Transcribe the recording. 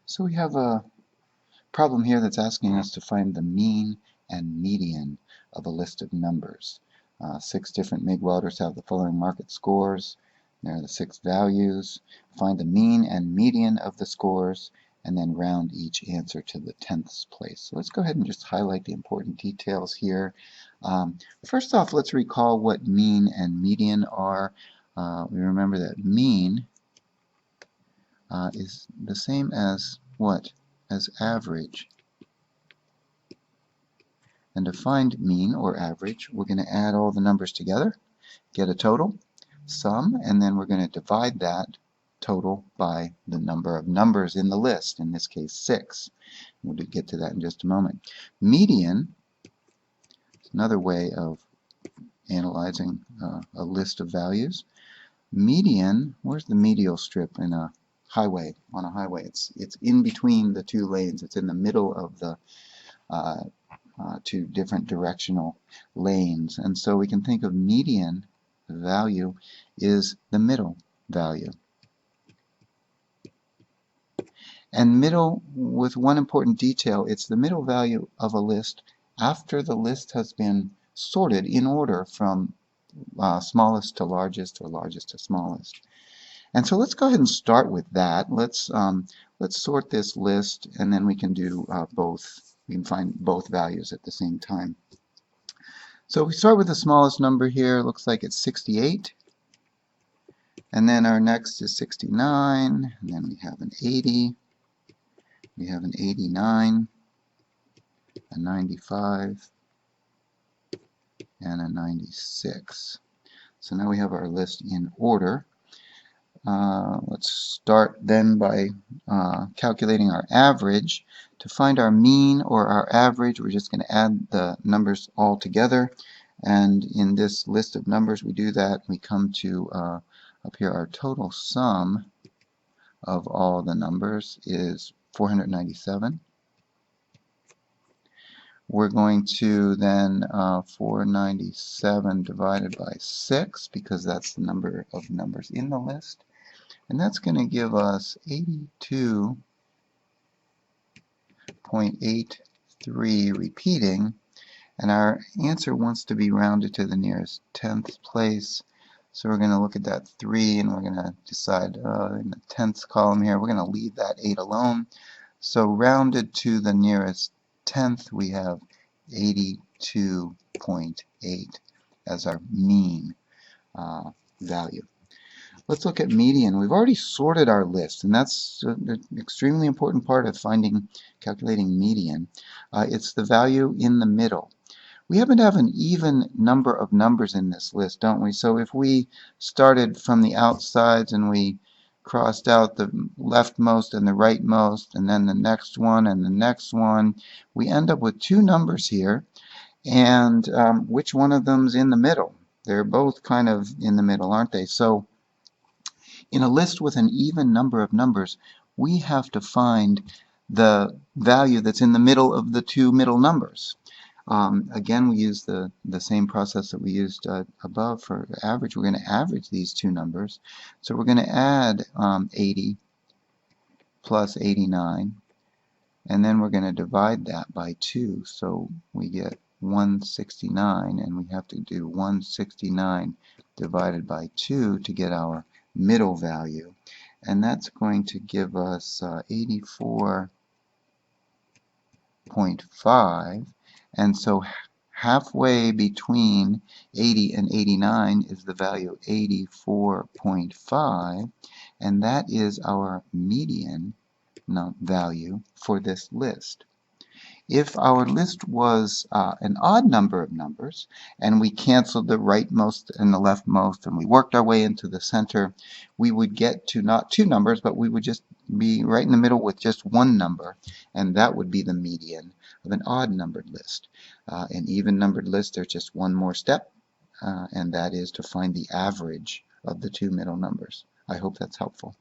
So we have a problem here that's asking us to find the mean and median of a list of numbers. 6 different MIG welders have the following market scores. There are the 6 values. Find the mean and median of the scores and then round each answer to the 10th place. So let's go ahead and just highlight the important details here. First off, let's recall what mean and median are. We remember that mean is the same as what? As average. And to find mean or average, we're going to add all the numbers together, get a total, sum, and then we're going to divide that total by the number of numbers in the list, in this case 6. We'll get to that in just a moment. Median is another way of analyzing a list of values. Median, where's the medial strip in a highway? On a highway, it's in between the two lanes. It's in the middle of the two different directional lanes, and so we can think of median value is the middle value. And middle, with one important detail, it's the middle value of a list after the list has been sorted in order from smallest to largest or largest to smallest. And so let's go ahead and start with that. Let's sort this list, and then we can do both. We can find both values at the same time. So we start with the smallest number here. Looks like it's 68. And then our next is 69. And then we have an 80. We have an 89, a 95, and a 96. So now we have our list in order. Let's start then by calculating our average. To find our mean or our average, we're just going to add the numbers all together. And in this list of numbers, we do that. We come to up here, our total sum of all the numbers is 497. We're going to then 497 divided by 6, because that's the number of numbers in the list. And that's going to give us 82.83 repeating. And our answer wants to be rounded to the nearest 10th place. So we're going to look at that 3, and we're going to decide in the 10th column here, we're going to leave that 8 alone. So rounded to the nearest 10th, we have 82.8 as our mean value. Let's look at median. We've already sorted our list, and that's an extremely important part of calculating median. It's the value in the middle. We happen to have an even number of numbers in this list, don't we? So if we started from the outsides and we crossed out the leftmost and the rightmost, and then the next one and the next one, we end up with 2 numbers here. And which one of them's in the middle? They're both kind of in the middle, aren't they? So in a list with an even number of numbers, we have to find the value that's in the middle of the 2 middle numbers. Again, we use the same process that we used above for average. We're going to average these 2 numbers. So we're going to add 80 plus 89, and then we're going to divide that by 2. So we get 169, and we have to do 169 divided by 2 to get our middle value, and that's going to give us 84.5. And so halfway between 80 and 89 is the value 84.5, and that is our median value for this list. If our list was an odd number of numbers, and we canceled the rightmost and the leftmost, and we worked our way into the center, we would get to not 2 numbers, but we would just be right in the middle with just 1 number, and that would be the median of an odd numbered list. An even numbered list, there's just one more step, and that is to find the average of the 2 middle numbers. I hope that's helpful.